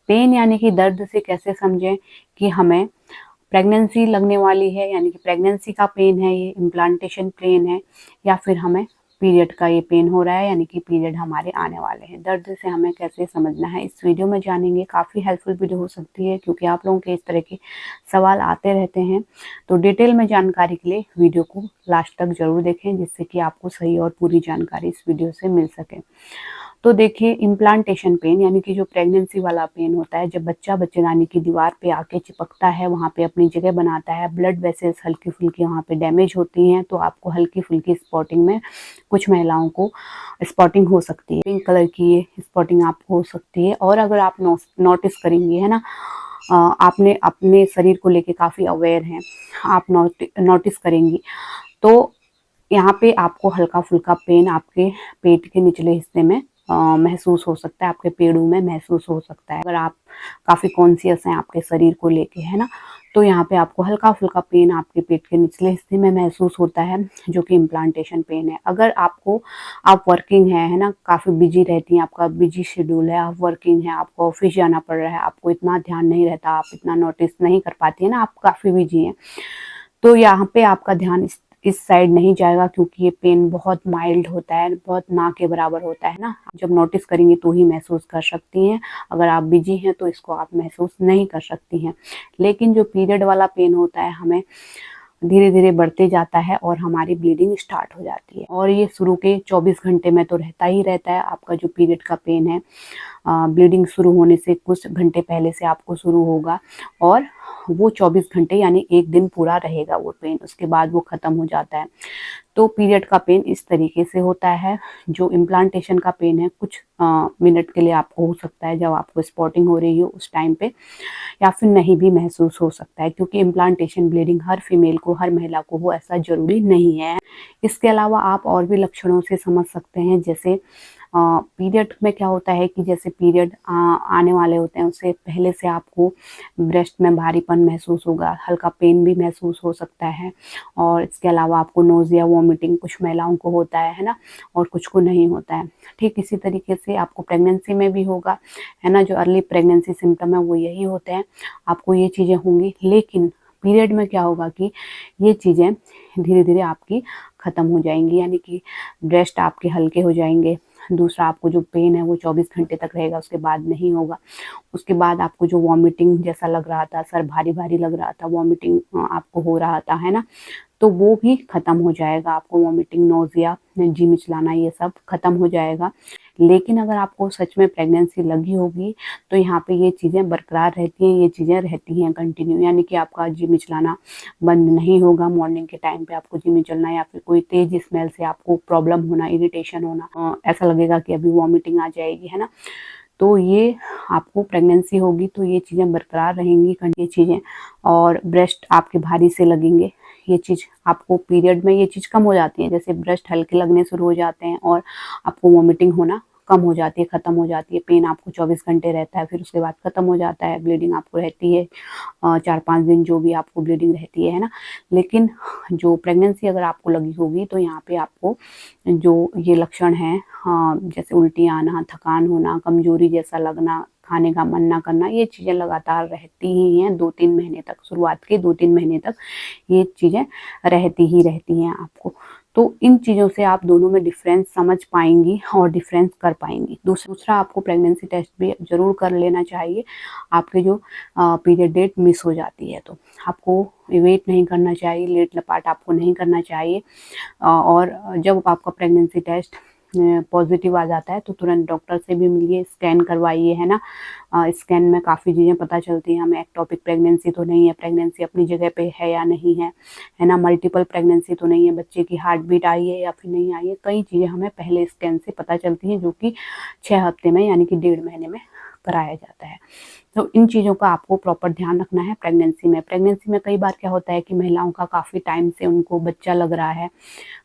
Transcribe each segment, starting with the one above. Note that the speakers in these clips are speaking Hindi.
पेन यानी कि दर्द से कैसे समझें कि हमें प्रेगनेंसी लगने वाली है, यानी कि प्रेगनेंसी का पेन है ये, इम्प्लांटेशन पेन है, या फिर हमें पीरियड का ये पेन हो रहा है, यानी कि पीरियड हमारे आने वाले हैं। दर्द से हमें कैसे समझना है इस वीडियो में जानेंगे। काफ़ी हेल्पफुल वीडियो हो सकती है क्योंकि आप लोगों के इस तरह के सवाल आते रहते हैं। तो डिटेल में जानकारी के लिए वीडियो को लास्ट तक जरूर देखें, जिससे कि आपको सही और पूरी जानकारी इस वीडियो से मिल सके। तो देखिए, इम्प्लांटेशन पेन यानी कि जो प्रेगनेंसी वाला पेन होता है, जब बच्चा बच्चेदानी की दीवार पे आके चिपकता है, वहाँ पे अपनी जगह बनाता है, ब्लड वेसल्स हल्की फुल्की वहाँ पे डैमेज होती हैं, तो आपको हल्की फुल्की स्पॉटिंग में कुछ महिलाओं को स्पॉटिंग हो सकती है। पिंक कलर की ये स्पॉटिंग आपको हो सकती है। और अगर आप नोटिस करेंगी, है ना, आपने अपने शरीर को लेके काफ़ी अवेयर हैं, आप नोटिस करेंगी तो यहाँ पे आपको हल्का फुल्का पेन आपके पेट के निचले हिस्से में महसूस हो सकता है, आपके पेड़ों में महसूस हो सकता है। अगर आप काफ़ी कॉन्शियस हैं आपके शरीर को लेके, है ना, तो यहाँ पे आपको हल्का फुल्का पेन आपके पेट के निचले हिस्से में महसूस होता है, जो कि इम्प्लांटेशन पेन है। अगर आपको, आप वर्किंग है ना, काफ़ी बिजी रहती हैं, आपका बिजी शेड्यूल है, आप वर्किंग है, आपको ऑफिस जाना पड़ रहा है, आपको इतना ध्यान नहीं रहता, आप इतना नोटिस नहीं कर पाती है ना, आप काफ़ी बिजी हैं, तो यहाँ पे आपका ध्यान इस साइड नहीं जाएगा, क्योंकि ये पेन बहुत माइल्ड होता है, बहुत ना के बराबर होता है ना। जब नोटिस करेंगी तो ही महसूस कर सकती हैं। अगर आप बिजी हैं तो इसको आप महसूस नहीं कर सकती हैं। लेकिन जो पीरियड वाला पेन होता है, हमें धीरे धीरे बढ़ते जाता है और हमारी ब्लीडिंग स्टार्ट हो जाती है, और ये शुरू के 24 घंटे में तो रहता ही रहता है। आपका जो पीरियड का पेन है, ब्लीडिंग शुरू होने से कुछ घंटे पहले से आपको शुरू होगा, और वो 24 घंटे यानी एक दिन पूरा रहेगा वो पेन, उसके बाद वो ख़त्म हो जाता है। तो पीरियड का पेन इस तरीके से होता है। जो इम्प्लांटेशन का पेन है, कुछ मिनट के लिए आपको हो सकता है, जब आपको स्पॉटिंग हो रही हो उस टाइम पे, या फिर नहीं भी महसूस हो सकता है, क्योंकि इम्प्लांटेशन ब्लीडिंग हर फीमेल को, हर महिला को हो ऐसा ज़रूरी नहीं है। इसके अलावा आप और भी लक्षणों से समझ सकते हैं, जैसे पीरियड में क्या होता है कि जैसे पीरियड आने वाले होते हैं, उससे पहले से आपको ब्रेस्ट में भारीपन महसूस होगा, हल्का पेन भी महसूस हो सकता है, और इसके अलावा आपको नोज़िया, वॉमिटिंग कुछ महिलाओं को होता है ना, और कुछ को नहीं होता है। ठीक इसी तरीके से आपको प्रेगनेंसी में भी होगा, है ना। जो अर्ली प्रेगनेंसी सिम्टम है वो यही होते हैं, आपको ये चीज़ें होंगी। लेकिन पीरियड में क्या होगा कि ये चीज़ें धीरे धीरे आपकी ख़त्म हो जाएंगी, यानी कि ब्रेस्ट आपके हल्के हो जाएंगे। दूसरा, आपको जो पेन है वो 24 घंटे तक रहेगा, उसके बाद नहीं होगा। उसके बाद आपको जो वॉमिटिंग जैसा लग रहा था, सर भारी भारी लग रहा था, वॉमिटिंग आपको हो रहा था, है ना, तो वो भी ख़त्म हो जाएगा। आपको वॉमिटिंग, नोज़िया, जी मिचलाना, ये सब ख़त्म हो जाएगा। लेकिन अगर आपको सच में प्रेगनेंसी लगी होगी तो यहाँ पे ये चीज़ें बरकरार रहती हैं, ये चीज़ें रहती हैं कंटिन्यू, यानी कि आपका जी मिचलाना बंद नहीं होगा। मॉर्निंग के टाइम पे आपको जी मिचलना, या फिर कोई तेज स्मेल से आपको प्रॉब्लम होना, इरिटेशन होना, ऐसा लगेगा कि अभी वॉमिटिंग आ जाएगी, है ना, तो ये आपको प्रेगनेंसी होगी तो ये चीज़ें बरकरार रहेंगी, ये चीज़ें। और ब्रेस्ट आपके भारी से लगेंगे, ये चीज़ आपको पीरियड में ये चीज़ कम हो जाती है। जैसे ब्रेस्ट हल्के लगने शुरू हो जाते हैं और आपको वॉमिटिंग होना कम हो जाती है, ख़त्म हो जाती है। पेन आपको 24 घंटे रहता है, फिर उसके बाद ख़त्म हो जाता है। ब्लीडिंग आपको रहती है 4-5 दिन, जो भी आपको ब्लीडिंग रहती है ना। लेकिन जो प्रेगनेंसी अगर आपको लगी होगी तो यहाँ पे आपको जो ये लक्षण हैं, जैसे उल्टी आना, थकान होना, कमजोरी जैसा लगना, खाने का मन ना करना, ये चीज़ें लगातार रहती ही हैं 2-3 महीने तक। शुरुआत के 2-3 महीने तक ये चीज़ें रहती ही रहती हैं आपको। तो इन चीज़ों से आप दोनों में डिफरेंस समझ पाएंगी और डिफरेंस कर पाएंगी। दूसरा, आपको प्रेगनेंसी टेस्ट भी ज़रूर कर लेना चाहिए। आपके जो पीरियड डेट मिस हो जाती है तो आपको वेट नहीं करना चाहिए, लेट लपाट आपको नहीं करना चाहिए। और जब आपका प्रेगनेंसी टेस्ट पॉजिटिव आ जाता है तो तुरंत डॉक्टर से भी मिलिए, स्कैन करवाइए, है ना। स्कैन में काफ़ी चीज़ें पता चलती हैं हमें। एक्टोपिक प्रेगनेंसी तो नहीं है, प्रेगनेंसी अपनी जगह पे है या नहीं है ना। मल्टीपल प्रेगनेंसी तो नहीं है, बच्चे की हार्ट बीट आई है या फिर नहीं आई है। कई चीज़ें हमें पहले स्कैन से पता चलती हैं, जो कि 6 हफ्ते में यानी कि 1.5 महीने में कराया जाता है। तो इन चीज़ों का आपको प्रॉपर ध्यान रखना है प्रेगनेंसी में। प्रेगनेंसी में कई बार क्या होता है कि महिलाओं का काफ़ी टाइम से उनको बच्चा लग रहा है,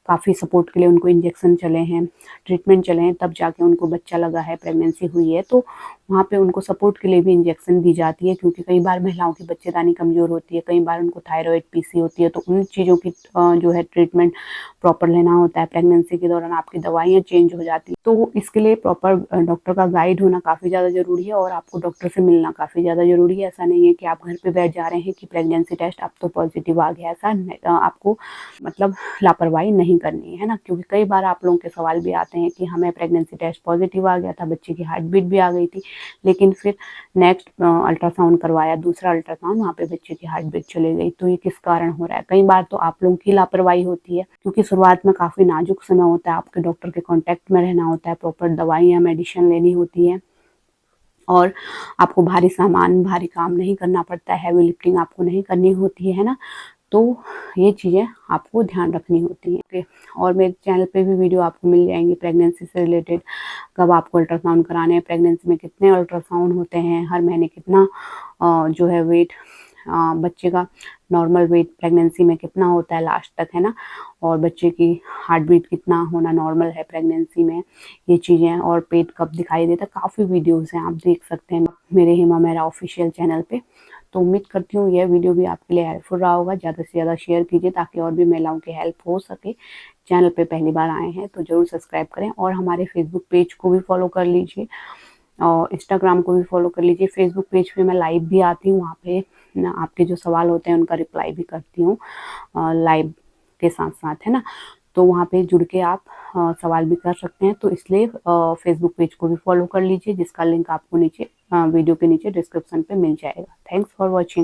काफ़ी सपोर्ट के लिए उनको इंजेक्शन चले हैं, ट्रीटमेंट चले हैं, तब जाके उनको बच्चा लगा है, प्रेगनेंसी हुई है, तो वहाँ पे उनको सपोर्ट के लिए भी इंजेक्शन दी जाती है, क्योंकि कई बार महिलाओं की बच्चेदानी कमज़ोर होती है, कई बार उनको थायराइड, पीसी होती है, तो उन चीज़ों की जो है ट्रीटमेंट प्रॉपर लेना होता है। प्रेगनेंसी के दौरान आपकी दवाइयाँ चेंज हो जाती हैं, तो इसके लिए प्रॉपर डॉक्टर का गाइड होना काफ़ी ज़्यादा ज़रूरी है और आपको डॉक्टर से मिलना काफ़ी ज़्यादा ज़रूरी है। ऐसा नहीं है कि आप घर पे बैठ जा रहे हैं कि प्रेगनेंसी टेस्ट अब तो पॉजिटिव आ गया, ऐसा आपको मतलब लापरवाही नहीं करनी है ना, क्योंकि कई बार आप लोगों के सवाल भी आते हैं कि हमें प्रेगनेंसी टेस्ट पॉजिटिव आ गया था, बच्चे की हार्ट बीट भी आ गई थी, लेकिन फिर नेक्स्ट अल्ट्रासाउंड करवाया, दूसरा अल्ट्रासाउंड, वहाँ पे बच्चे की हार्ट बीट चली गई, तो ये किस कारण हो रहा है? कई बार तो आप लोगों की लापरवाही होती है, क्योंकि शुरुआत में काफ़ी नाजुक समय होता है, आपके डॉक्टर के कॉन्टैक्ट में रहना होता है, प्रॉपर दवाइयाँ, मेडिसिन लेनी होती है और आपको भारी सामान, भारी काम नहीं करना पड़ता है, हैवी लिफ्टिंग आपको नहीं करनी होती है ना, तो ये चीज़ें आपको ध्यान रखनी होती हैं। ओके, और मेरे चैनल पे भी वीडियो आपको मिल जाएंगी प्रेगनेंसी से रिलेटेड, कब आपको अल्ट्रासाउंड कराने हैं, प्रेगनेंसी में कितने अल्ट्रासाउंड होते हैं, हर महीने कितना जो है वेट बच्चे का नॉर्मल वेट प्रेगनेंसी में कितना होता है लास्ट तक, है ना, और बच्चे की हार्ट बीट कितना होना नॉर्मल है प्रेगनेंसी में, ये चीज़ें, और पेट कब दिखाई देता है, काफ़ी वीडियोज़ हैं, आप देख सकते हैं मेरे हेमा मेहरा ऑफिशियल चैनल पे। तो उम्मीद करती हूँ यह वीडियो भी आपके लिए हेल्पफुल रहा होगा। ज़्यादा से ज़्यादा शेयर कीजिए ताकि और भी महिलाओं की हेल्प हो सके। चैनल पे पहली बार आए हैं तो ज़रूर सब्सक्राइब करें और हमारे फेसबुक पेज को भी फॉलो कर लीजिए और इंस्टाग्राम को भी फॉलो कर लीजिए। फेसबुक पेज पे मैं लाइव भी आती हूँ, वहाँ पे आपके जो सवाल होते हैं उनका रिप्लाई भी करती हूँ लाइव के साथ साथ, है ना। तो वहाँ पे जुड़ के आप सवाल भी कर सकते हैं, तो इसलिए फेसबुक पेज को भी फॉलो कर लीजिए, जिसका लिंक आपको नीचे वीडियो के नीचे डिस्क्रिप्शन पे मिल जाएगा। Thanks for watching.